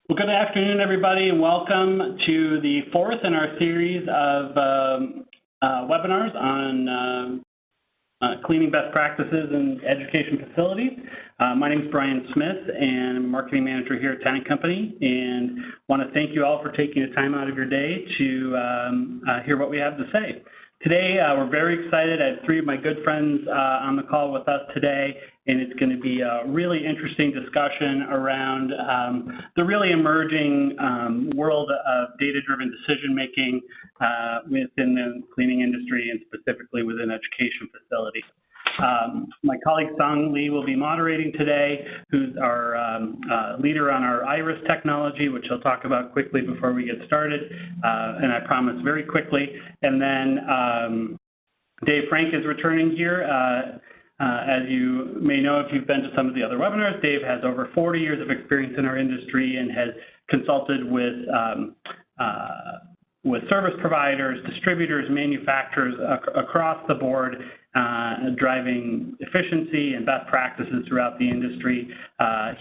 Well, good afternoon, everybody, and welcome to the fourth in our series of webinars on cleaning best practices in education facilities. My name is Brian Smith, and I'm a marketing manager here at Tennant Company, and want to thank you all for taking the time out of your day to hear what we have to say. Today, we're very excited. I have three of my good friends on the call with us today, and it's going to be a really interesting discussion around the really emerging world of data-driven decision-making within the cleaning industry and specifically within education facilities. My colleague Sung Lee will be moderating today, who's our leader on our IRIS technology, which he'll talk about quickly before we get started, and I promise very quickly. And then Dave Frank is returning here. As you may know, if you've been to some of the other webinars, Dave has over 40 years of experience in our industry and has consulted with service providers, distributors, manufacturers across the board, driving efficiency and best practices throughout the industry.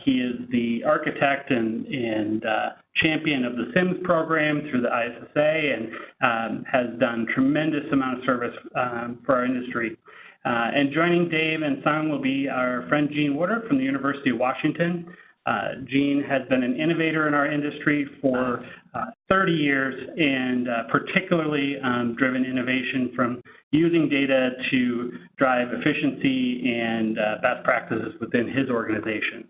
He is the architect and champion of the SIMS program through the ISSA and has done tremendous amount of service for our industry. And joining Dave and Sung will be our friend Gene Woodard from the University of Washington. Gene has been an innovator in our industry for 30 years and particularly driven innovation from using data to drive efficiency and best practices within his organization.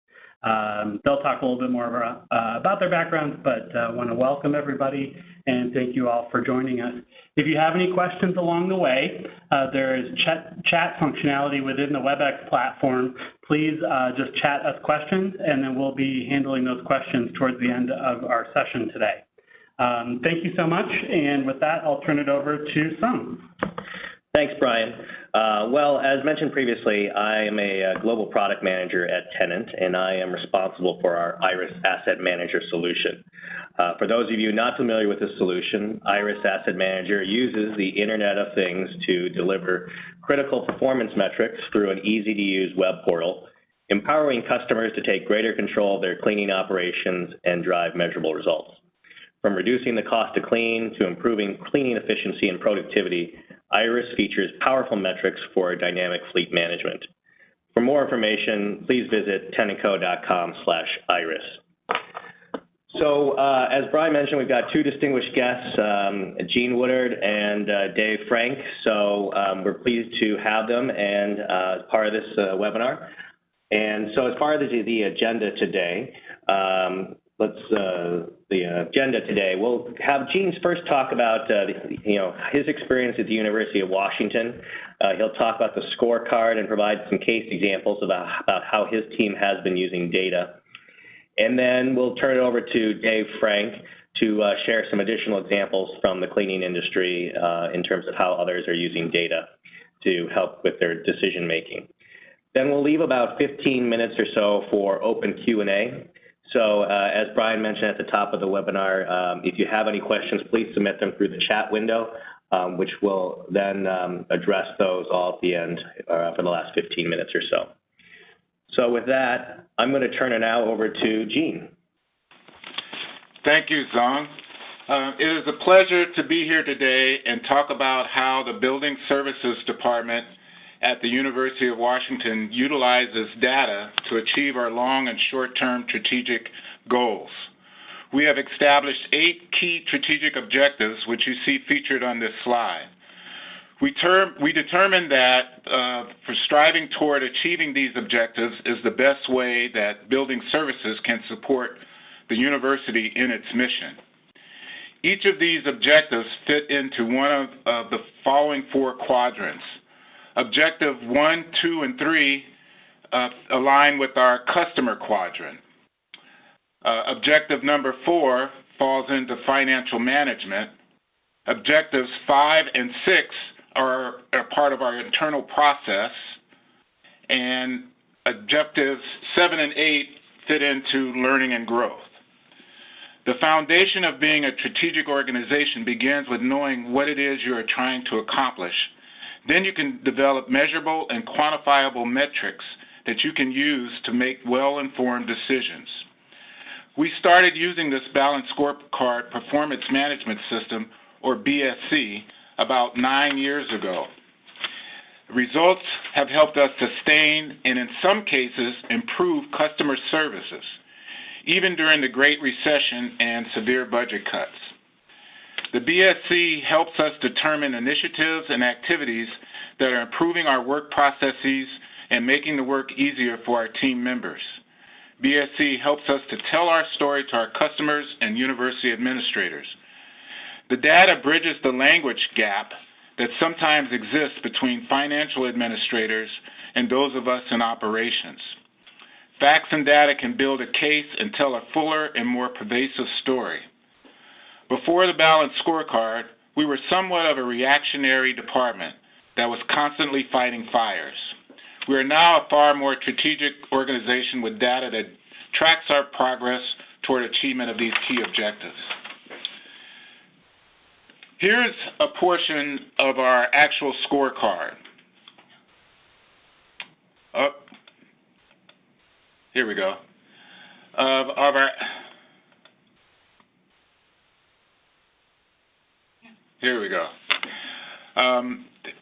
They'll talk a little bit more about their backgrounds, but I want to welcome everybody and thank you all for joining us. If you have any questions along the way, there is chat functionality within the WebEx platform. Please just chat us questions, and then we'll be handling those questions towards the end of our session today. Thank you so much, and with that, I'll turn it over to Sung. Thanks, Brian. Well, as mentioned previously, I am a global product manager at Tennant, and I am responsible for our IRIS Asset Manager solution. For those of you not familiar with this solution, IRIS Asset Manager uses the Internet of Things to deliver critical performance metrics through an easy-to-use web portal, empowering customers to take greater control of their cleaning operations and drive measurable results. From reducing the cost to clean to improving cleaning efficiency and productivity, IRIS features powerful metrics for dynamic fleet management. For more information, please visit tennantco.com/iris. So as Brian mentioned, we've got two distinguished guests, Gene Woodard and Dave Frank. So we're pleased to have them and as part of this webinar. And so as part of the agenda today, we'll have Gene first talk about his experience at the University of Washington. He'll talk about the scorecard and provide some case examples about how his team has been using data. And then we'll turn it over to Dave Frank to share some additional examples from the cleaning industry in terms of how others are using data to help with their decision making. Then we'll leave about 15 minutes or so for open Q&A. So as Brian mentioned at the top of the webinar, if you have any questions, please submit them through the chat window, which will then address those all at the end for the last 15 minutes or so. So with that, I'm going to turn it now over to Gene. Thank you, Sung. It is a pleasure to be here today and talk about how the Building Services Department at the University of Washington utilizes data to achieve our long and short-term strategic goals. We have established 8 key strategic objectives, which you see featured on this slide. We determined that for striving toward achieving these objectives is the best way that building services can support the university in its mission. Each of these objectives fit into one of the following 4 quadrants. Objective 1, 2, and 3 align with our customer quadrant. Objective number 4 falls into financial management. Objectives 5 and 6 are part of our internal process, and objectives 7 and 8 fit into learning and growth. The foundation of being a strategic organization begins with knowing what it is you are trying to accomplish. Then you can develop measurable and quantifiable metrics that you can use to make well-informed decisions. We started using this Balanced Scorecard Performance Management System, or BSC, about 9 years ago. Results have helped us sustain and, in some cases, improve customer services, even during the Great Recession and severe budget cuts. The BSC helps us determine initiatives and activities that are improving our work processes and making the work easier for our team members. BSC helps us to tell our story to our customers and university administrators. The data bridges the language gap that sometimes exists between financial administrators and those of us in operations. Facts and data can build a case and tell a fuller and more pervasive story. Before the Balanced Scorecard, we were somewhat of a reactionary department that was constantly fighting fires. We are now a far more strategic organization with data that tracks our progress toward achievement of these key objectives. Here's a portion of our actual scorecard. Here we go. Here we go.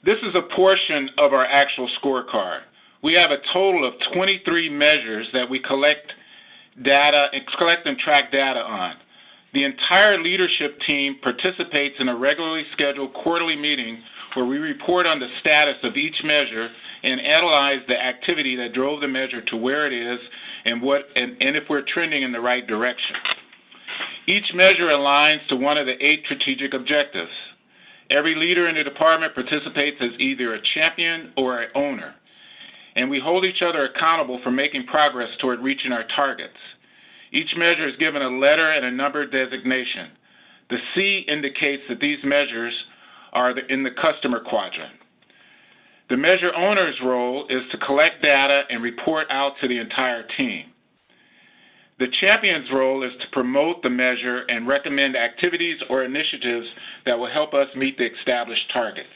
This is a portion of our actual scorecard. We have a total of 23 measures that we collect and track data on. The entire leadership team participates in a regularly scheduled quarterly meeting where we report on the status of each measure and analyze the activity that drove the measure to where it is and if we're trending in the right direction. Each measure aligns to one of the 8 strategic objectives. Every leader in the department participates as either a champion or an owner, and we hold each other accountable for making progress toward reaching our targets. Each measure is given a letter and a number designation. The C indicates that these measures are in the customer quadrant. The measure owner's role is to collect data and report out to the entire team. The champion's role is to promote the measure and recommend activities or initiatives that will help us meet the established targets.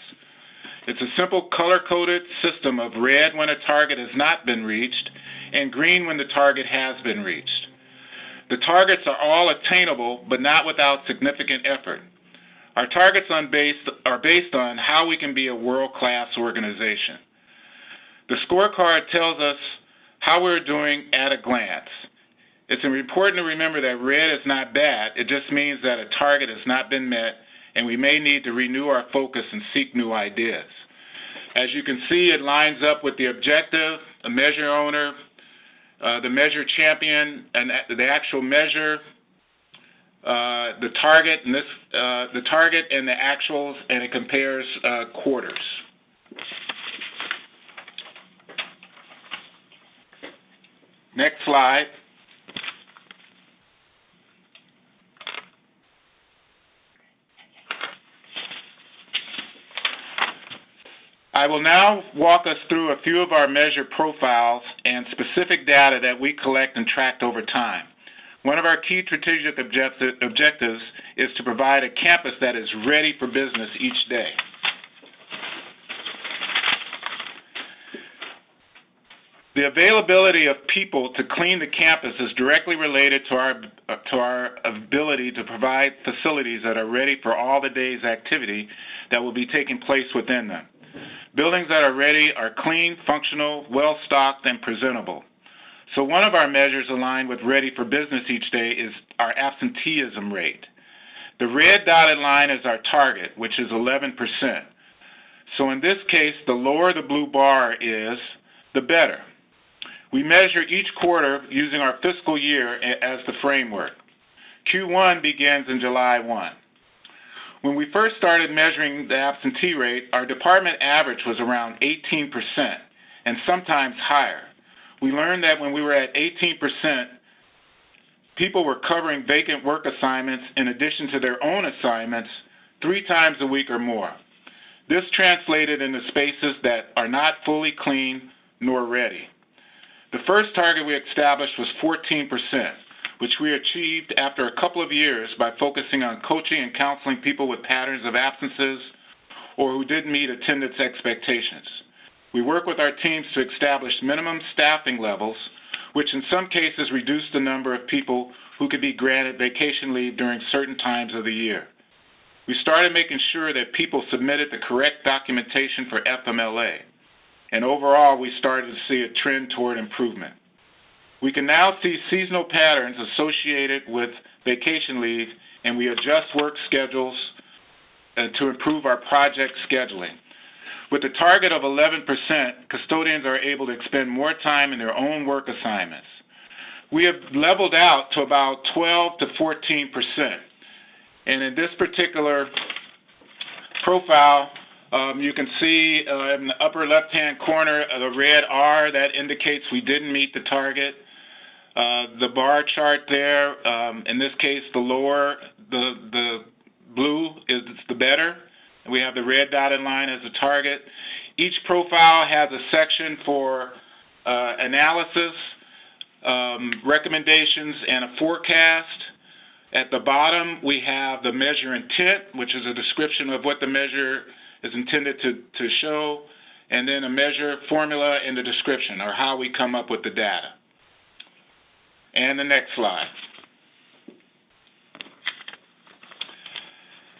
It's a simple color-coded system of red when a target has not been reached and green when the target has been reached. The targets are all attainable, but not without significant effort. Our targets are based on how we can be a world-class organization. The scorecard tells us how we're doing at a glance. It's important to remember that red is not bad. It just means that a target has not been met, and we may need to renew our focus and seek new ideas. As you can see, it lines up with the objective, the measure owner, the measure champion, and the actual measure, the target, and the target and the actuals, and it compares quarters. Next slide. I will now walk us through a few of our measure profiles and specific data that we collect and tracked over time. One of our key strategic objectives is to provide a campus that is ready for business each day. The availability of people to clean the campus is directly related to our ability to provide facilities that are ready for all the day's activity that will be taking place within them. Buildings that are ready are clean, functional, well-stocked, and presentable. So one of our measures aligned with ready for business each day is our absenteeism rate. The red dotted line is our target, which is 11%. So in this case, the lower the blue bar is, the better. We measure each quarter using our fiscal year as the framework. Q1 begins in July 1. When we first started measuring the absentee rate, our department average was around 18% and sometimes higher. We learned that when we were at 18%, people were covering vacant work assignments in addition to their own assignments 3 times a week or more. This translated into spaces that are not fully clean nor ready. The first target we established was 14%, which we achieved after a couple of years by focusing on coaching and counseling people with patterns of absences or who didn't meet attendance expectations. We work with our teams to establish minimum staffing levels, which in some cases reduced the number of people who could be granted vacation leave during certain times of the year. We started making sure that people submitted the correct documentation for FMLA, and overall we started to see a trend toward improvement. We can now see seasonal patterns associated with vacation leave, and we adjust work schedules to improve our project scheduling. With a target of 11%, custodians are able to expend more time in their own work assignments. We have leveled out to about 12 to 14%. And in this particular profile, you can see in the upper left-hand corner the red R, that indicates we didn't meet the target. The bar chart there, in this case, the lower, the blue is the better. We have the red dotted line as the target. Each profile has a section for analysis, recommendations, and a forecast. At the bottom, we have the measure intent, which is a description of what the measure is intended to show, and then a measure formula in the description, or how we come up with the data. And the next slide.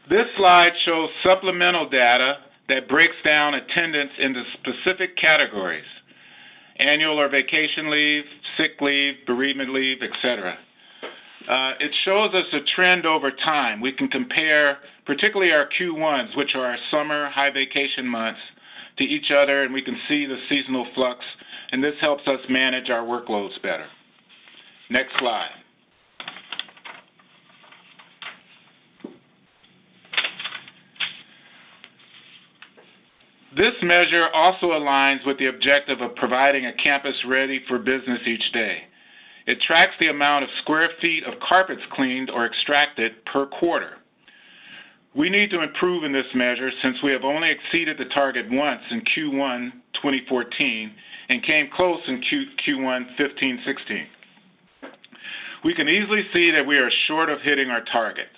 This slide shows supplemental data that breaks down attendance into specific categories: annual or vacation leave, sick leave, bereavement leave, etc. It shows us a trend over time. We can compare particularly our Q1s, which are our summer high vacation months, to each other, and we can see the seasonal flux, and this helps us manage our workloads better. Next slide. This measure also aligns with the objective of providing a campus ready for business each day. It tracks the amount of square feet of carpets cleaned or extracted per quarter. We need to improve in this measure since we have only exceeded the target once in Q1 2014 and came close in Q1 15-16. We can easily see that we are short of hitting our targets.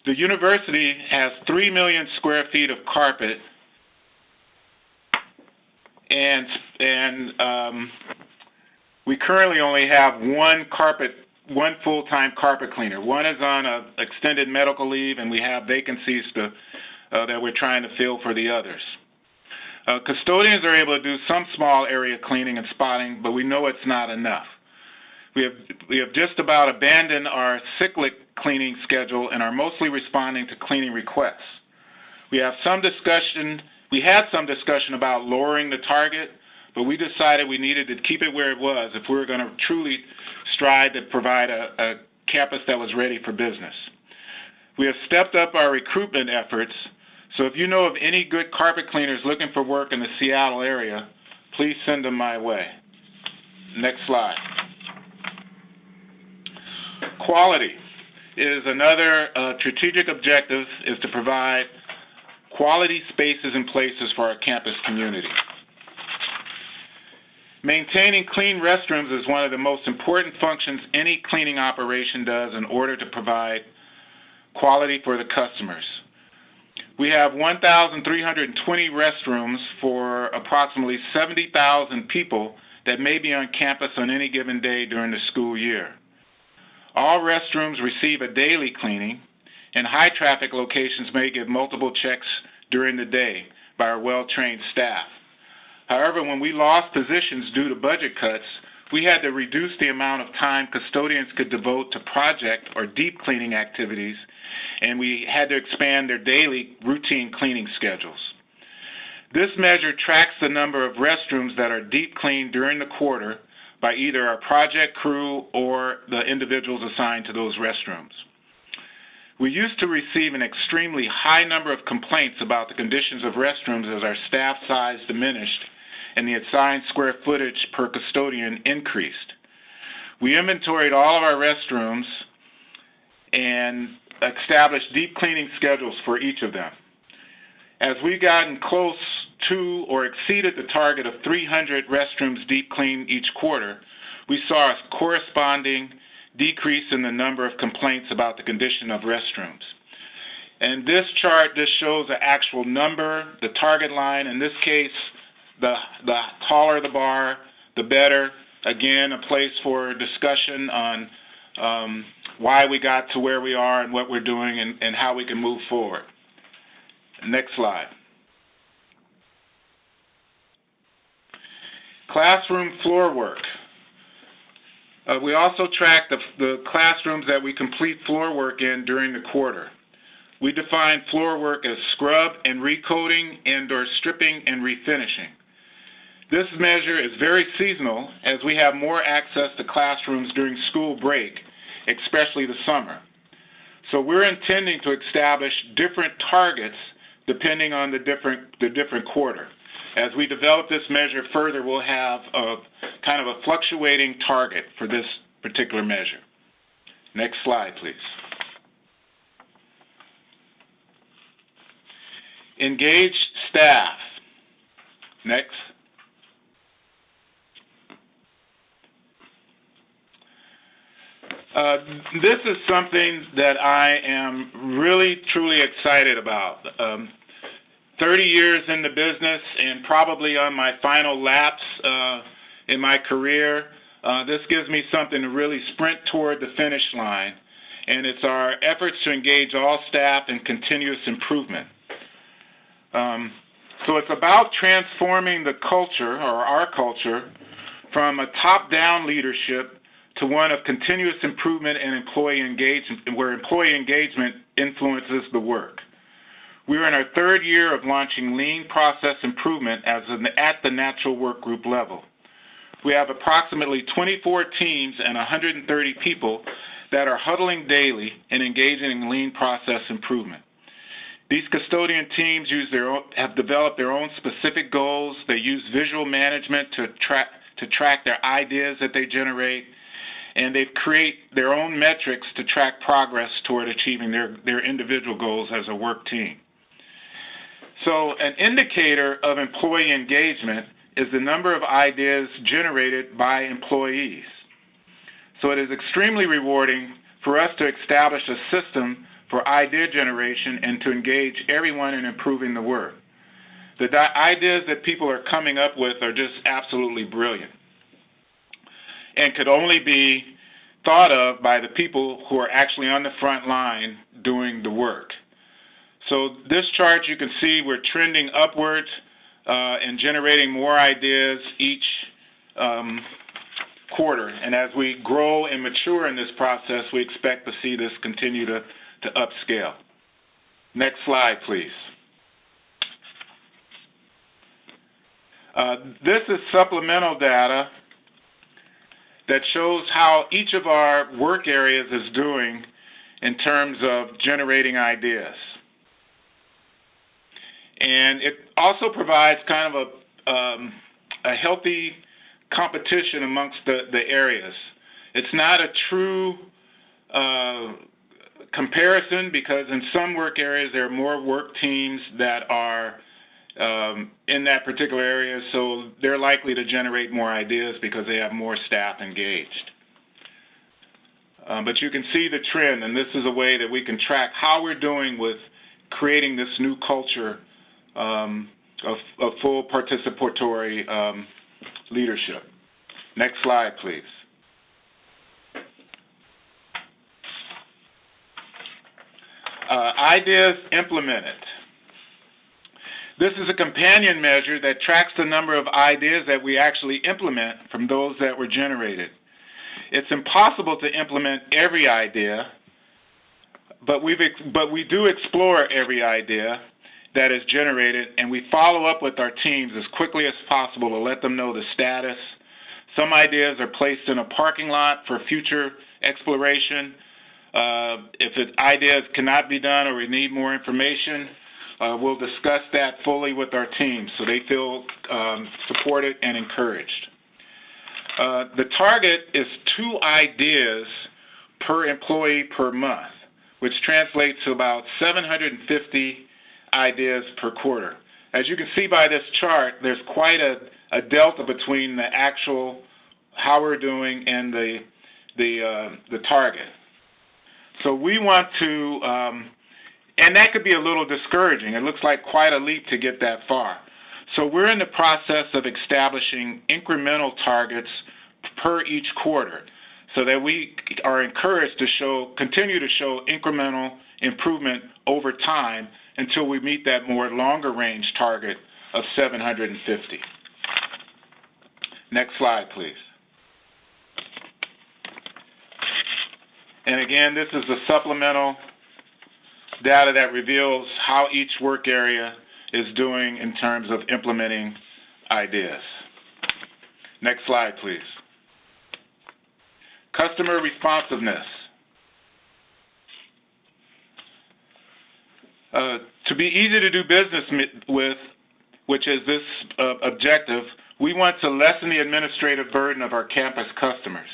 The university has 3 million square feet of carpet, and we currently only have one full-time carpet cleaner. One is on an extended medical leave, and we have vacancies that we're trying to fill for the others. Custodians are able to do some small area cleaning and spotting, but we know it's not enough. We have just about abandoned our cyclic cleaning schedule and are mostly responding to cleaning requests. We had some discussion about lowering the target, but we decided we needed to keep it where it was if we were going to truly strive to provide a campus that was ready for business. We have stepped up our recruitment efforts, so if you know of any good carpet cleaners looking for work in the Seattle area, please send them my way. Next slide. Quality is another strategic objective, is to provide quality spaces and places for our campus community. Maintaining clean restrooms is one of the most important functions any cleaning operation does in order to provide quality for the customers. We have 1,320 restrooms for approximately 70,000 people that may be on campus on any given day during the school year. All restrooms receive a daily cleaning, and high-traffic locations may get multiple checks during the day by our well-trained staff. However, when we lost positions due to budget cuts, we had to reduce the amount of time custodians could devote to project or deep cleaning activities, and we had to expand their daily routine cleaning schedules. This measure tracks the number of restrooms that are deep cleaned during the quarter by either our project crew or the individuals assigned to those restrooms. We used to receive an extremely high number of complaints about the conditions of restrooms as our staff size diminished and the assigned square footage per custodian increased. We inventoried all of our restrooms and established deep cleaning schedules for each of them. As we gotten close to or exceeded the target of 300 restrooms deep cleaned each quarter, we saw a corresponding decrease in the number of complaints about the condition of restrooms. And this chart, this shows the actual number, the target line. In this case, the taller the bar, the better. again, a place for discussion on why we got to where we are and what we're doing and how we can move forward. Next slide. Classroom floor work. We also track the classrooms that we complete floor work in during the quarter. We define floor work as scrub and recoating and/or stripping and refinishing. This measure is very seasonal as we have more access to classrooms during school break, especially the summer. So we're intending to establish different targets depending on the different quarter. As we develop this measure further, we'll have a kind of a fluctuating target for this particular measure. Next slide, please. Engaged staff. Next. This is something that I am really, truly excited about. 30 years in the business and probably on my final laps in my career, this gives me something to really sprint toward the finish line, and it's our efforts to engage all staff in continuous improvement. So it's about transforming the culture, or our culture, from a top-down leadership to one of continuous improvement and employee engagement, where employee engagement influences the work. We're in our third year of launching lean process improvement at the natural work group level. We have approximately 24 teams and 130 people that are huddling daily and engaging in lean process improvement. These custodian teams have developed their own specific goals. They use visual management to track their ideas that they generate, and they create their own metrics to track progress toward achieving their individual goals as a work team. So an indicator of employee engagement is the number of ideas generated by employees. So it is extremely rewarding for us to establish a system for idea generation and to engage everyone in improving the work. The ideas that people are coming up with are just absolutely brilliant and could only be thought of by the people who are actually on the front line doing the work. So this chart, you can see we're trending upwards and generating more ideas each quarter. And as we grow and mature in this process, we expect to see this continue to upscale. Next slide, please. This is supplemental data that shows how each of our work areas is doing in terms of generating ideas. And it also provides kind of a healthy competition amongst the areas. It's not a true comparison because in some work areas there are more work teams that are in that particular area, so they're likely to generate more ideas because they have more staff engaged. But you can see the trend, and this is a way that we can track how we're doing with creating this new culture of full participatory leadership. Next slide, please. Ideas implemented. This is a companion measure that tracks the number of ideas that we actually implement from those that were generated. It's impossible to implement every idea, but we do explore every idea that is generated, and we follow up with our teams as quickly as possible to let them know the status. Some ideas are placed in a parking lot for future exploration. If ideas cannot be done or we need more information, we'll discuss that fully with our teams so they feel supported and encouraged. The target is 2 ideas per employee per month, which translates to about 750 ideas per quarter. As you can see by this chart, there's quite a delta between the actual how we're doing and the target. So we want to, and that could be a little discouraging. It looks like quite a leap to get that far. So we're in the process of establishing incremental targets per each quarter so that we are encouraged to continue to show incremental improvement over time until we meet that more longer range target of 750. Next slide, please. And again, this is the supplemental data that reveals how each work area is doing in terms of implementing ideas. Next slide, please. Customer responsiveness. To be easy to do business with, which is this objective, we want to lessen the administrative burden of our campus customers.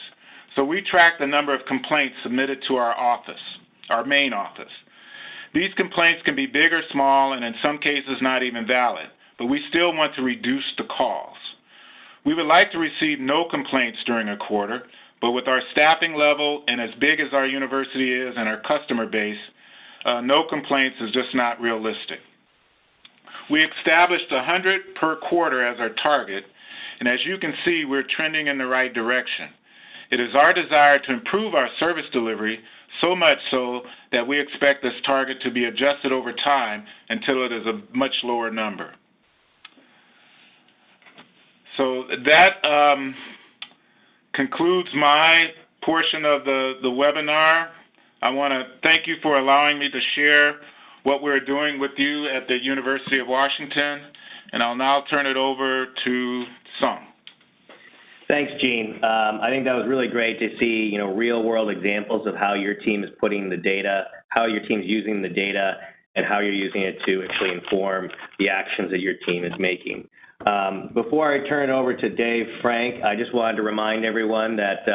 So we track the number of complaints submitted to our office, our main office. These complaints can be big or small, and in some cases not even valid, but we still want to reduce the calls. We would like to receive no complaints during a quarter, but with our staffing level and as big as our university is and our customer base, no complaints is just not realistic. We established 100 per quarter as our target, and as you can see, we're trending in the right direction. It is our desire to improve our service delivery, so much so that we expect this target to be adjusted over time until it is a much lower number. So that concludes my portion of the webinar. I want to thank you for allowing me to share what we're doing with you at the University of Washington, and I'll now turn it over to Sung. Thanks, Gene. I think that was really great to see, real-world examples of how your team is putting the data, how your team's using the data, and how you're using it to actually inform the actions that your team is making. Before I turn it over to Dave Frank, I just wanted to remind everyone that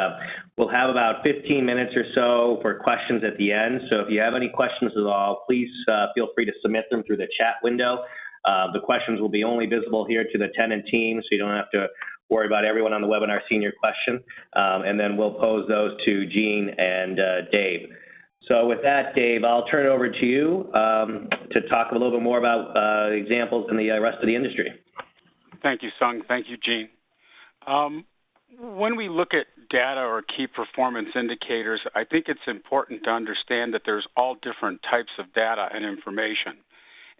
we'll have about 15 minutes or so for questions at the end. So if you have any questions at all, please feel free to submit them through the chat window. The questions will be only visible here to the Tennant team, so you don't have to worry about everyone on the webinar seeing your question. And then we'll pose those to Gene and Dave. So with that, Dave, I'll turn it over to you to talk a little bit more about examples in the rest of the industry. Thank you, Sung. Thank you, Gene. When we look at data or key performance indicators, I think it's important to understand that there's all different types of data and information.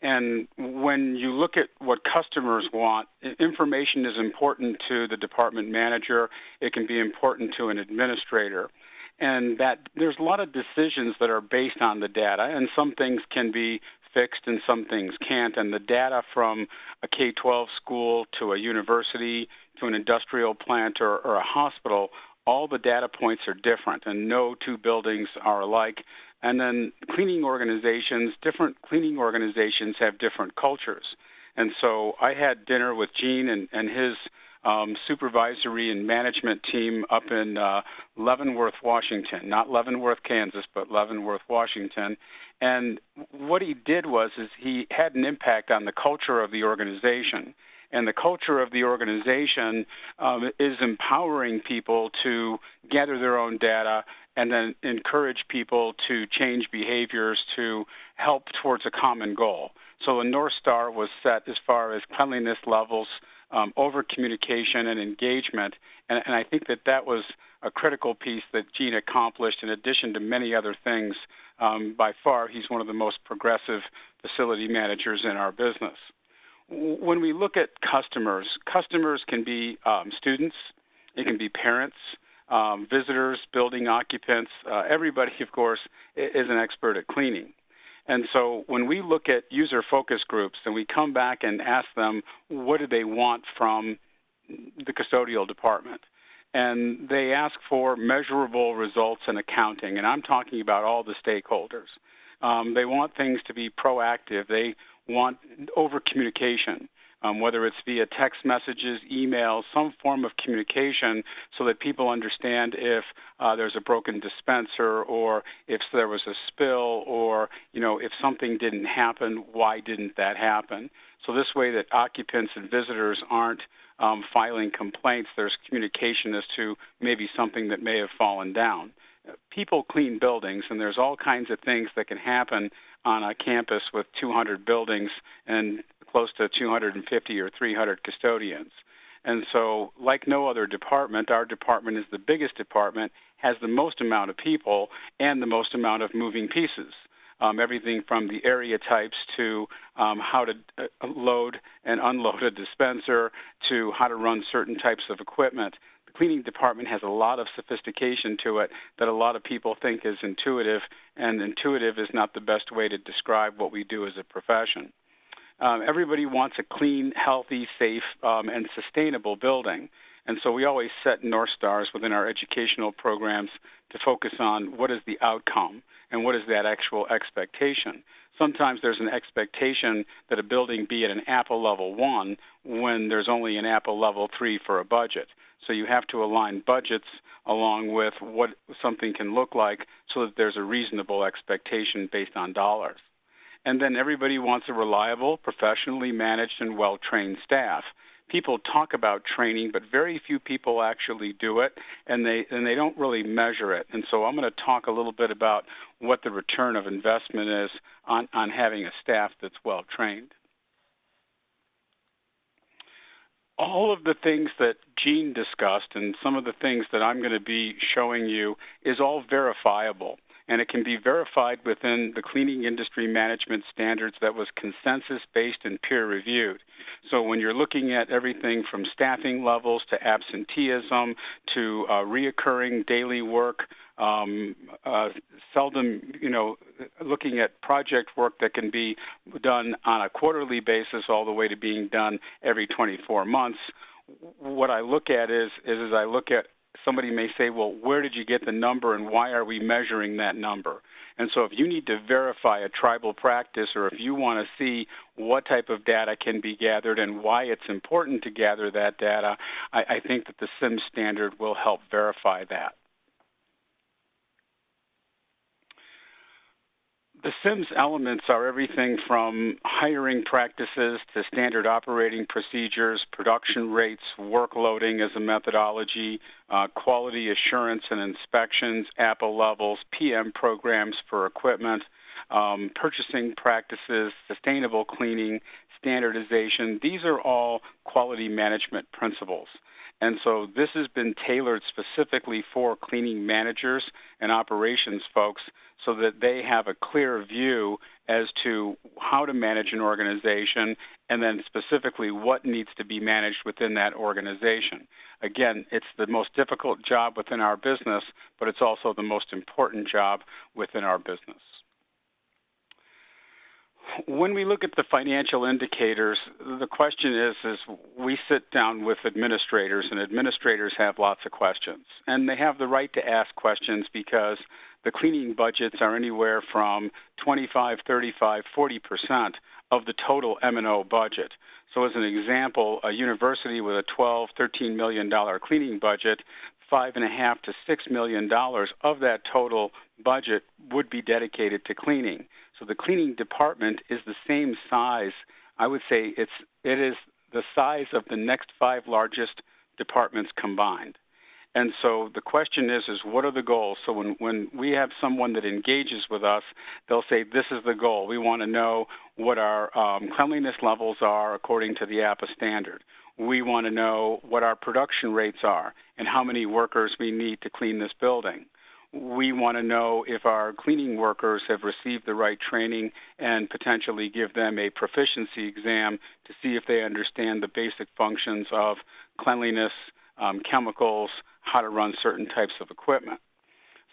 And when you look at what customers want, information is important to the department manager. It can be important to an administrator. And that there's a lot of decisions that are based on the data, and some things can be fixed and some things can't. And the data from a K-12 school to a university to an industrial plant or a hospital, all the data points are different, and no two buildings are alike. And then cleaning organizations, different cleaning organizations have different cultures. And so I had dinner with Gene and his supervisory and management team up in Leavenworth, Washington, not Leavenworth, Kansas, but Leavenworth, Washington. And what he did was he had an impact on the culture of the organization. And the culture of the organization is empowering people to gather their own data and then encourage people to change behaviors to help towards a common goal. So the North Star was set as far as cleanliness levels, over communication and engagement, and I think that was a critical piece that Gene accomplished in addition to many other things. By far, he's one of the most progressive facility managers in our business. When we look at customers can be students, it can be parents, visitors, building occupants. Everybody, of course, is an expert at cleaning. And so when we look at user focus groups and we come back and ask them what do they want from the custodial department, and they ask for measurable results in accounting, and I'm talking about all the stakeholders. They want things to be proactive. They want over-communication, whether it's via text messages, emails, some form of communication so that people understand if there's a broken dispenser or if there was a spill or, if something didn't happen, why didn't that happen? So this way that occupants and visitors aren't filing complaints, there's communication as to maybe something that may have fallen down. People clean buildings, and there's all kinds of things that can happen on a campus with 200 buildings and close to 250 or 300 custodians. And so, like no other department, our department is the biggest department, has the most amount of people, and the most amount of moving pieces. Everything from the area types to how to load and unload a dispenser to how to run certain types of equipment. The cleaning department has a lot of sophistication to it that a lot of people think is intuitive, and intuitive is not the best way to describe what we do as a profession. Everybody wants a clean, healthy, safe, and sustainable building. And so we always set North Stars within our educational programs to focus on what is the outcome and what is that actual expectation. Sometimes there's an expectation that a building be at an Apple level 1 when there's only an Apple level 3 for a budget. So you have to align budgets along with what something can look like so that there's a reasonable expectation based on dollars. And then everybody wants a reliable, professionally managed, and well-trained staff. People talk about training, but very few people actually do it, and they don't really measure it. And so I'm going to talk a little bit about what the return of investment is on having a staff that's well-trained. All of the things that Gene discussed and some of the things that I'm going to be showing you is all verifiable. And it can be verified within the cleaning industry management standards that was consensus-based and peer-reviewed. So when you're looking at everything from staffing levels to absenteeism to reoccurring daily work, seldom, looking at project work that can be done on a quarterly basis all the way to being done every 24 months, what I look at is I look at somebody may say, well, where did you get the number and why are we measuring that number? And so if you need to verify a tribal practice or if you want to see what type of data can be gathered and why it's important to gather that data, I think that the SIM standard will help verify that. The SIMS elements are everything from hiring practices to standard operating procedures, production rates, workloading as a methodology, quality assurance and inspections, Apple levels, PM programs for equipment, purchasing practices, sustainable cleaning, standardization. These are all quality management principles. And so this has been tailored specifically for cleaning managers and operations folks so that they have a clear view as to how to manage an organization and then specifically what needs to be managed within that organization. Again, it's the most difficult job within our business, but it's also the most important job within our business. When we look at the financial indicators, the question is we sit down with administrators, and administrators have lots of questions. And they have the right to ask questions because the cleaning budgets are anywhere from 25, 35, 40% of the total M&O budget. So as an example, a university with a $12, $13 million cleaning budget, $5.5 to $6 million of that total budget would be dedicated to cleaning. So the cleaning department is the same size. I would say it is the size of the next 5 largest departments combined. And so the question is what are the goals? So when we have someone that engages with us, they'll say, this is the goal. We want to know what our cleanliness levels are according to the APA standard. We want to know what our production rates are and how many workers we need to clean this building. We want to know if our cleaning workers have received the right training and potentially give them a proficiency exam to see if they understand the basic functions of cleanliness, chemicals, how to run certain types of equipment.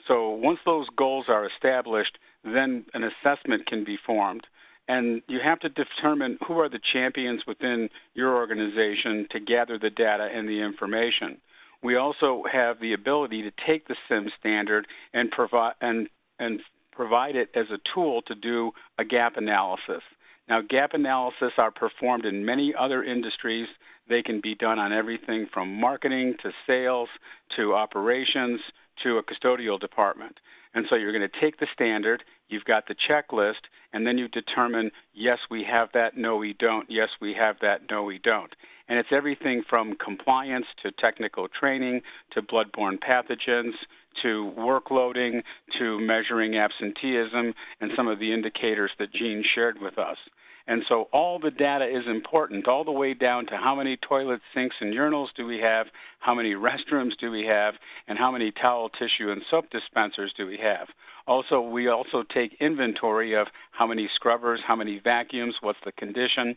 So once those goals are established, then an assessment can be formed. And you have to determine who are the champions within your organization to gather the data and the information. We also have the ability to take the SIM standard and provide it as a tool to do a gap analysis. Now, gap analysis are performed in many other industries. They can be done on everything from marketing to sales to operations to a custodial department. And so you're going to take the standard, you've got the checklist, and then you determine, yes, we have that, no, we don't, yes, we have that, no, we don't. And it's everything from compliance to technical training to bloodborne pathogens to workloading, to measuring absenteeism, and some of the indicators that Gene shared with us. And so all the data is important, all the way down to how many toilets, sinks, and urinals do we have, how many restrooms do we have, and how many towel, tissue, and soap dispensers do we have. Also, we also take inventory of how many scrubbers, how many vacuums, what's the condition.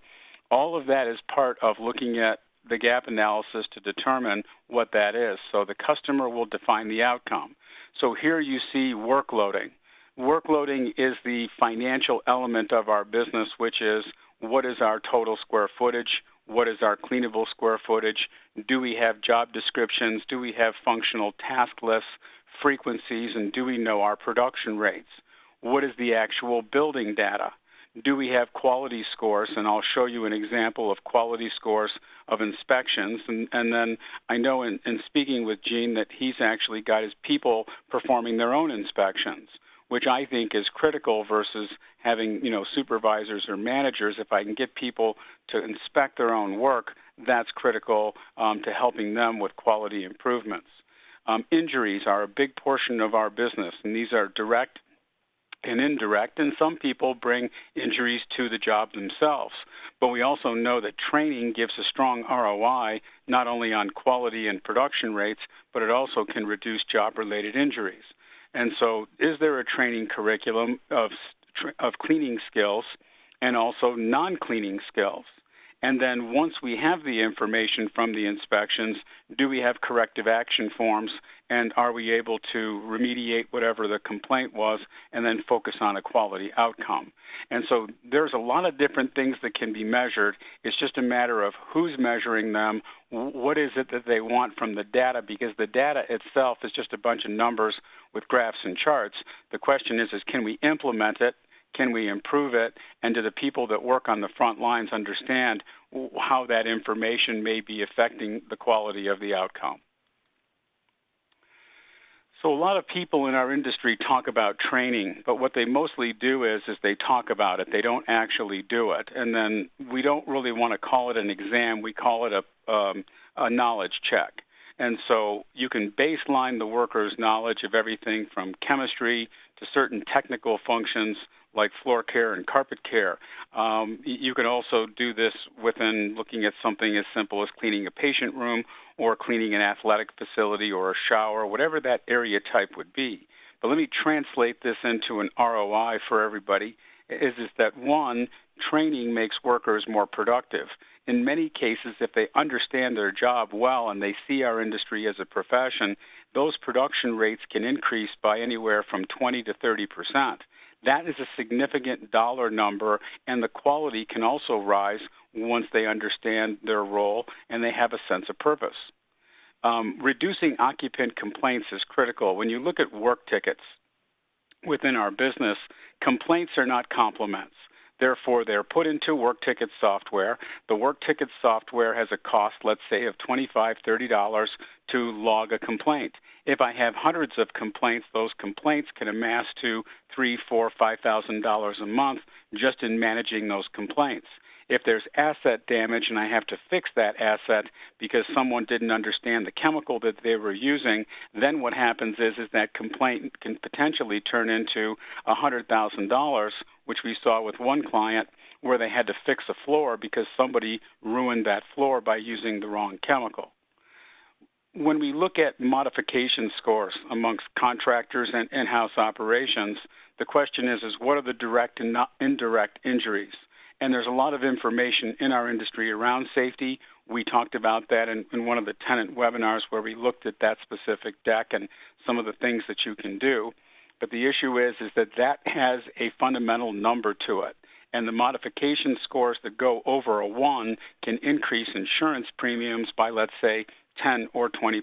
All of that is part of looking at the gap analysis to determine what that is. So the customer will define the outcome. So here you see workloading. Workloading is the financial element of our business, which is what is our total square footage, what is our cleanable square footage, do we have job descriptions, do we have functional task lists, frequencies, and do we know our production rates? What is the actual building data? Do we have quality scores? And I'll show you an example of quality scores of inspections. And then I know in speaking with Gene that he's actually got his people performing their own inspections, which I think is critical versus having, supervisors or managers. If I can get people to inspect their own work, that's critical to helping them with quality improvements. Injuries are a big portion of our business, and these are direct and indirect, and some people bring injuries to the job themselves. But we also know that training gives a strong ROI, not only on quality and production rates, but it also can reduce job-related injuries. And so is there a training curriculum of cleaning skills and also non-cleaning skills? And then once we have the information from the inspections, do we have corrective action forms, and are we able to remediate whatever the complaint was and then focus on a quality outcome? And so there's a lot of different things that can be measured. It's just a matter of who's measuring them, what is it that they want from the data, because the data itself is just a bunch of numbers with graphs and charts. The question is can we implement it? Can we improve it? And do the people that work on the front lines understand how that information may be affecting the quality of the outcome? So a lot of people in our industry talk about training, but what they mostly do is they talk about it. They don't actually do it. And then we don't really want to call it an exam. We call it a knowledge check. And so you can baseline the worker's knowledge of everything from chemistry to certain technical functions like floor care and carpet care. You can also do this within looking at something as simple as cleaning a patient room or cleaning an athletic facility or a shower, whatever that area type would be. But let me translate this into an ROI for everybody, is that one, training makes workers more productive. In many cases, if they understand their job well and they see our industry as a profession, those production rates can increase by anywhere from 20 to 30%. That is a significant dollar number, and the quality can also rise once they understand their role and they have a sense of purpose. Reducing occupant complaints is critical. When you look at work tickets within our business, complaints are not compliments. Therefore, they're put into work ticket software. The work ticket software has a cost, let's say, of $25, $30 to log a complaint. If I have hundreds of complaints, those complaints can amass to $3,000, $4,000, $5,000 a month just in managing those complaints. If there's asset damage and I have to fix that asset because someone didn't understand the chemical that they were using, then what happens is that complaint can potentially turn into $100,000, which we saw with one client where they had to fix a floor because somebody ruined that floor by using the wrong chemical. When we look at modification scores amongst contractors and in-house operations, the question is what are the direct and indirect injuries? And there's a lot of information in our industry around safety. We talked about that in one of the Tennant webinars where we looked at that specific deck and some of the things that you can do. But the issue is that has a fundamental number to it. And the modification scores that go over a 1 can increase insurance premiums by, let's say, 10 or 20%.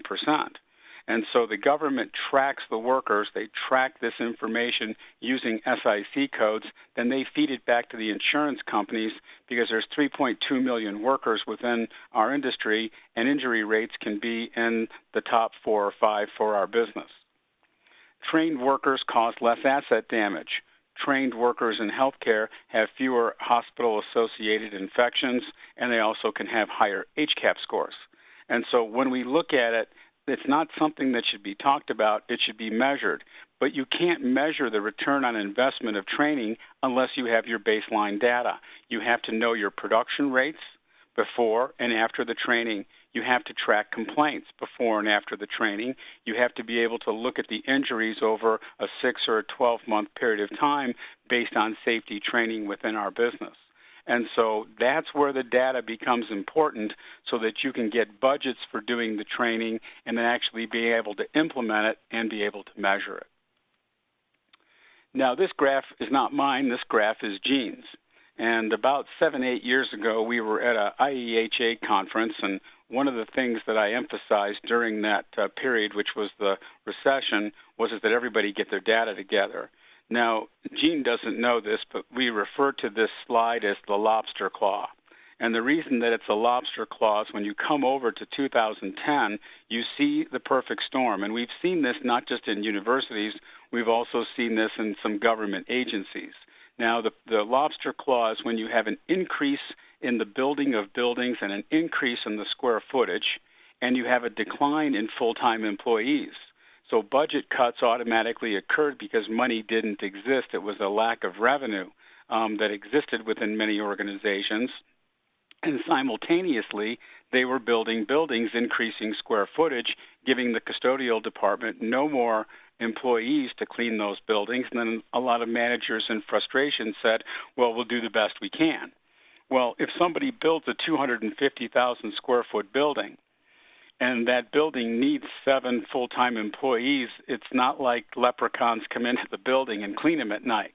And so the government tracks the workers. They track this information using SIC codes. Then they feed it back to the insurance companies because there's 3.2 million workers within our industry, and injury rates can be in the top 4 or 5 for our business. Trained workers cause less asset damage. Trained workers in healthcare have fewer hospital-associated infections, and they also can have higher HCAP scores. And so when we look at it, it's not something that should be talked about. It should be measured. But you can't measure the return on investment of training unless you have your baseline data. You have to know your production rates before and after the training. You have to track complaints before and after the training. You have to be able to look at the injuries over a 6 or a 12-month period of time based on safety training within our business. And so that's where the data becomes important so that you can get budgets for doing the training and then actually be able to implement it and be able to measure it. Now, this graph is not mine. This graph is Gene's. And about 7, 8 years ago, we were at a IEHA conference, and one of the things that I emphasized during that period, which was the recession, was that everybody get their data together. Now, Gene doesn't know this, but we refer to this slide as the lobster claw. And the reason that it's a lobster claw is when you come over to 2010, you see the perfect storm. And we've seen this not just in universities, we've also seen this in some government agencies. Now, the lobster claw is when you have an increase in the building of buildings and an increase in the square footage, and you have a decline in full-time employees. So budget cuts automatically occurred because money didn't exist. It was a lack of revenue that existed within many organizations. And simultaneously, they were building buildings, increasing square footage, giving the custodial department no more employees to clean those buildings. And then a lot of managers in frustration said, well, we'll do the best we can. Well, if somebody builds a 250,000 square foot building, and that building needs 7 full-time employees, it's not like leprechauns come into the building and clean them at night.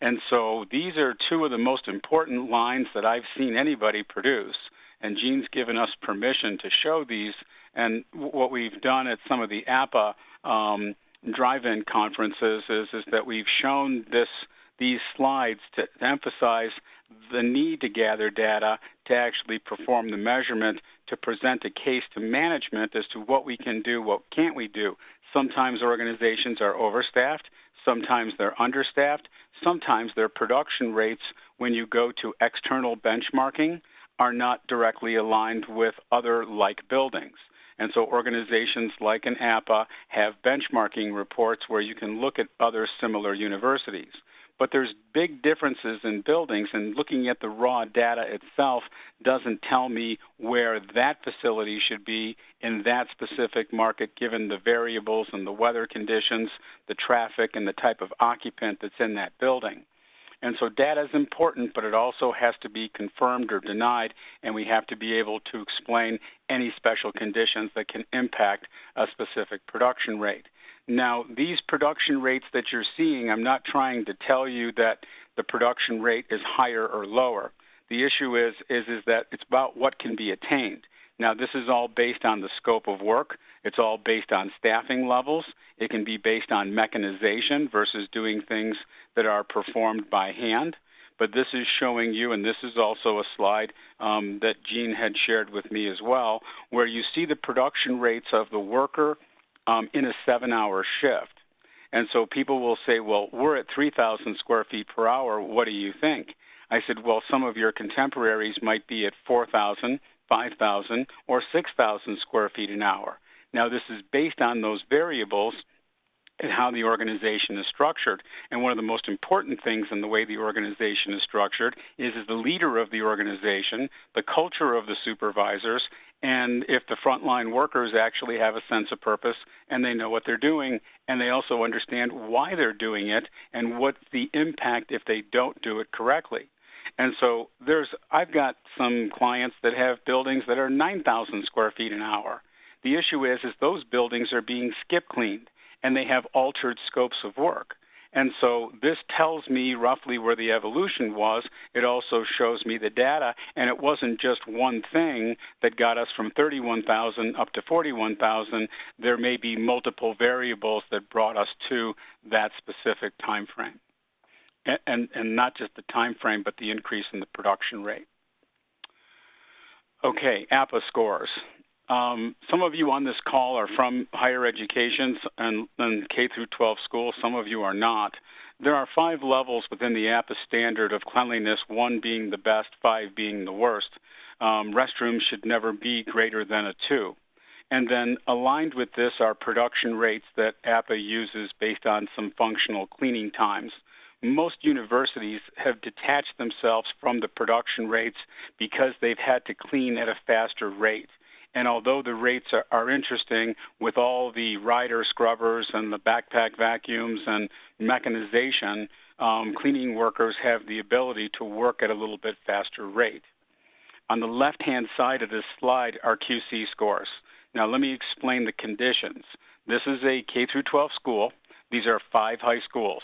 And so these are two of the most important lines that I've seen anybody produce. And Gene's given us permission to show these. And what we've done at some of the APA drive-in conferences is that we've shown these slides to emphasize the need to gather data, to actually perform the measurement, to present a case to management as to what we can do, what can't we do. Sometimes organizations are overstaffed, sometimes they're understaffed, sometimes their production rates, when you go to external benchmarking, are not directly aligned with other like buildings. And so organizations like an APA have benchmarking reports where you can look at other similar universities. But there's big differences in buildings, and looking at the raw data itself doesn't tell me where that facility should be in that specific market, given the variables and the weather conditions, the traffic, and the type of occupant that's in that building. And so data is important, but it also has to be confirmed or denied, and we have to be able to explain any special conditions that can impact a specific production rate. Now, these production rates that you're seeing, I'm not trying to tell you that the production rate is higher or lower. The issue is that it's about what can be attained. Now, this is all based on the scope of work. It's all based on staffing levels. It can be based on mechanization versus doing things that are performed by hand. But this is showing you, and this is also a slide that Gene had shared with me as well, where you see the production rates of the worker in a 7-hour shift. And so people will say, well, we're at 3,000 square feet per hour. What do you think? I said, well, some of your contemporaries might be at 4,000, 5,000, or 6,000 square feet an hour. Now, this is based on those variables and how the organization is structured. And one of the most important things in the way the organization is structured is the leader of the organization, the culture of the supervisors, and if the frontline workers actually have a sense of purpose and they know what they're doing, and they also understand why they're doing it and what's the impact if they don't do it correctly. And so I've got some clients that have buildings that are 9,000 square feet an hour. The issue is those buildings are being skip cleaned, and they have altered scopes of work. And so this tells me roughly where the evolution was. It also shows me the data, and it wasn't just one thing that got us from 31,000 up to 41,000. There may be multiple variables that brought us to that specific time frame. And not just the time frame, but the increase in the production rate. Okay, APA scores. Some of you on this call are from higher education and K through 12 schools. Some of you are not. There are 5 levels within the APA standard of cleanliness, 1 being the best, 5 being the worst. Restrooms should never be greater than a 2. And then aligned with this are production rates that APA uses based on some functional cleaning times. Most universities have detached themselves from the production rates because they've had to clean at a faster rate. And although the rates are interesting with all the rider scrubbers and the backpack vacuums and mechanization, cleaning workers have the ability to work at a little bit faster rate. On the left-hand side of this slide are QC scores. Now let me explain the conditions. This is a K through 12 school. These are 5 high schools.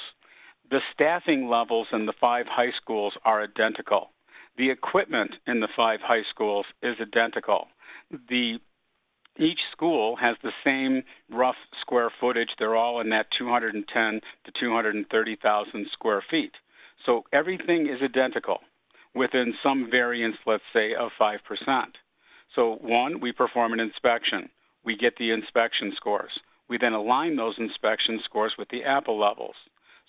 The staffing levels in the 5 high schools are identical. The equipment in the 5 high schools is identical. Each school has the same rough square footage. They're all in that 210 to 230,000 square feet. So everything is identical within some variance, let's say, of 5%. So one, we perform an inspection. We get the inspection scores. We then align those inspection scores with the APA levels.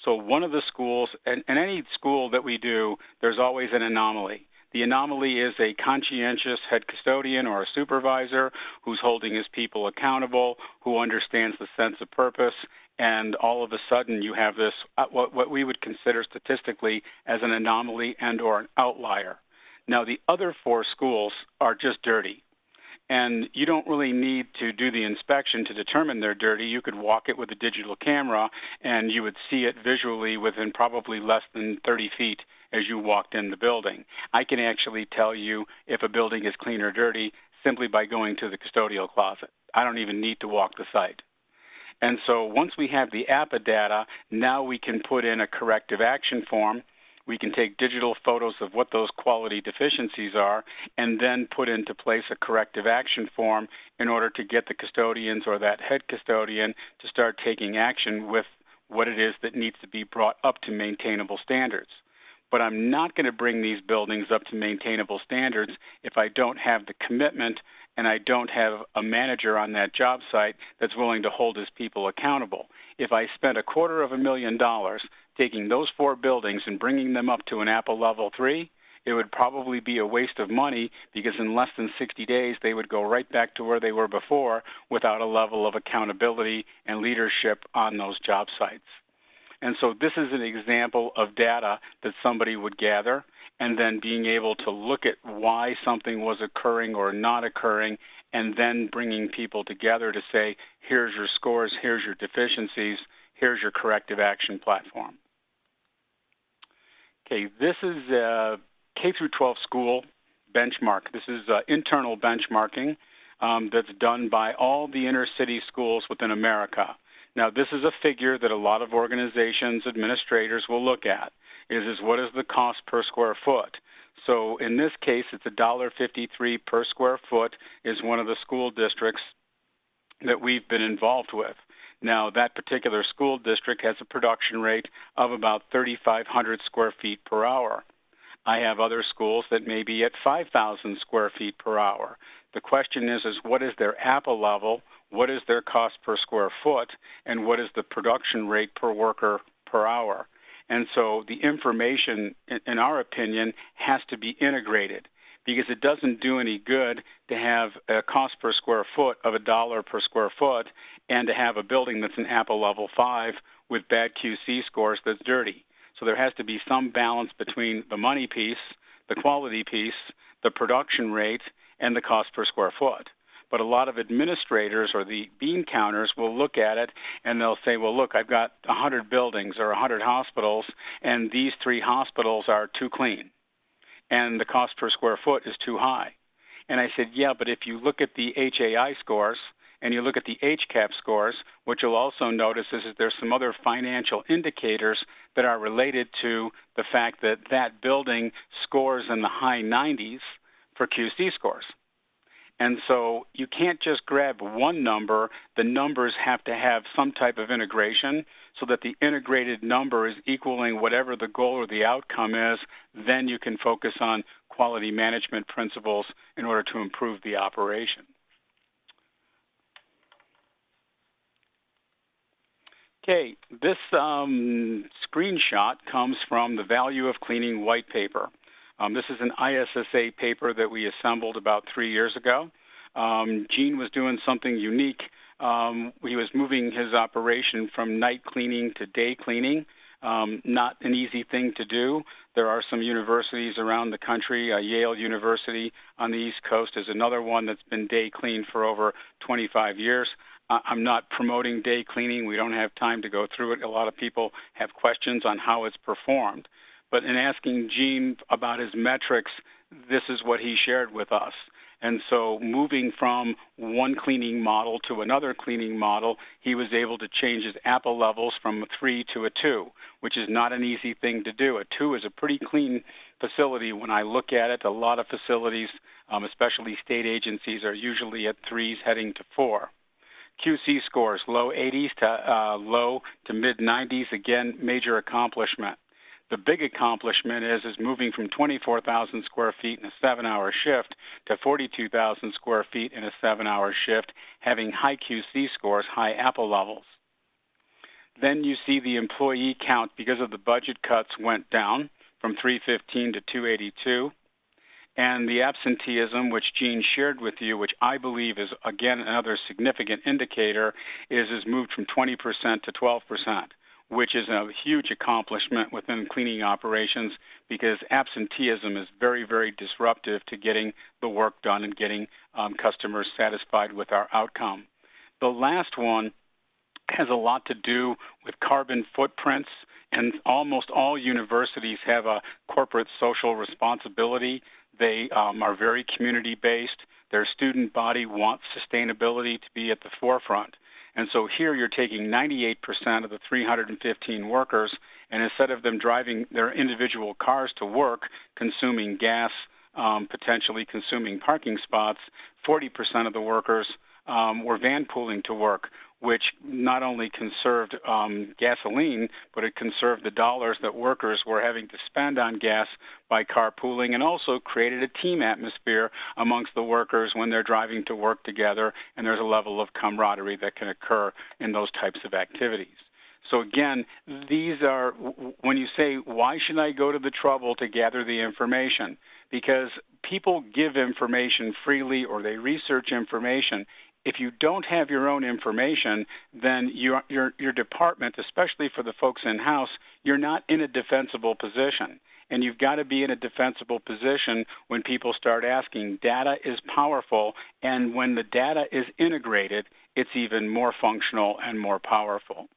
So one of the schools, and any school that we do, there's always an anomaly. The anomaly is a conscientious head custodian or a supervisor who's holding his people accountable, who understands the sense of purpose, and all of a sudden you have this, what we would consider statistically as an anomaly and or an outlier. Now the other 4 schools are just dirty. And you don't really need to do the inspection to determine they're dirty. You could walk it with a digital camera, and you would see it visually within probably less than 30 feet as you walked in the building. I can actually tell you if a building is clean or dirty simply by going to the custodial closet. I don't even need to walk the site. And so once we have the APA data, now we can put in a corrective action form. We can take digital photos of what those quality deficiencies are and then put into place a corrective action form in order to get the custodians or that head custodian to start taking action with what it is that needs to be brought up to maintainable standards. But I'm not going to bring these buildings up to maintainable standards if I don't have the commitment and I don't have a manager on that job site that's willing to hold his people accountable. If I spent $250,000 taking those 4 buildings and bringing them up to an APA level 3, it would probably be a waste of money because in less than 60 days they would go right back to where they were before without a level of accountability and leadership on those job sites. And so this is an example of data that somebody would gather and then being able to look at why something was occurring or not occurring and then bringing people together to say, here's your scores, here's your deficiencies, here's your corrective action platform. Okay, this is a K through 12 school benchmark. This is internal benchmarking that's done by all the inner city schools within America. Now, this is a figure that a lot of organizations, administrators will look at, is what is the cost per square foot. So in this case, it's $1.53 per square foot is one of the school districts that we've been involved with. Now, that particular school district has a production rate of about 3,500 square feet per hour. I have other schools that may be at 5,000 square feet per hour. The question is what is their APA level, what is their cost per square foot, and what is the production rate per worker per hour? And so the information, in our opinion, has to be integrated because it doesn't do any good to have a cost per square foot of $1 per square foot and to have a building that's an APA level 5 with bad QC scores that's dirty. So there has to be some balance between the money piece, the quality piece, the production rate, and the cost per square foot. But a lot of administrators or the bean counters will look at it and they'll say, well, look, I've got 100 buildings or 100 hospitals, and these 3 hospitals are too clean, and the cost per square foot is too high. And I said, yeah, but if you look at the HAI scores and you look at the HCAP scores, what you'll also notice is that there's some other financial indicators that are related to the fact that that building scores in the high 90s for QC scores. And so you can't just grab one number. The numbers have to have some type of integration so that the integrated number is equaling whatever the goal or the outcome is. Then you can focus on quality management principles in order to improve the operation. Okay, this screenshot comes from the Value of Cleaning white paper. This is an ISSA paper that we assembled about 3 years ago. Gene was doing something unique. He was moving his operation from night cleaning to day cleaning. Not an easy thing to do. There are some universities around the country. Yale University on the East Coast is another one that's been day cleaned for over 25 years. I'm not promoting day cleaning. We don't have time to go through it. A lot of people have questions on how it's performed. But in asking Gene about his metrics, this is what he shared with us. And so moving from one cleaning model to another cleaning model, he was able to change his APA levels from a 3 to a 2, which is not an easy thing to do. A 2 is a pretty clean facility. When I look at it, a lot of facilities, especially state agencies, are usually at 3s heading to 4. QC scores, low 80s to low to mid 90s, again, major accomplishment. The big accomplishment is moving from 24,000 square feet in a 7-hour shift to 42,000 square feet in a 7-hour shift, having high QC scores, high APA levels. Then you see the employee count, because of the budget cuts, went down from 315 to 282. And the absenteeism, which Gene shared with you, which I believe is, again, another significant indicator, is moved from 20% to 12%. Which is a huge accomplishment within cleaning operations, because absenteeism is very, very disruptive to getting the work done and getting customers satisfied with our outcome. The last one has a lot to do with carbon footprints, and almost all universities have a corporate social responsibility. They are very community-based. Their student body wants sustainability to be at the forefront. And so here you're taking 98% of the 315 workers, and instead of them driving their individual cars to work, consuming gas, potentially consuming parking spots, 40% of the workers were van pooling to work, which not only conserved gasoline, but it conserved the dollars that workers were having to spend on gas by carpooling, and also created a team atmosphere amongst the workers when they're driving to work together, and there's a level of camaraderie that can occur in those types of activities. So again, these are, when you say, why should I go to the trouble to gather the information? Because people give information freely, or they research information. If you don't have your own information, then your department, especially for the folks in-house, you're not in a defensible position. And you've got to be in a defensible position when people start asking. Data is powerful, and when the data is integrated, it's even more functional and more powerful.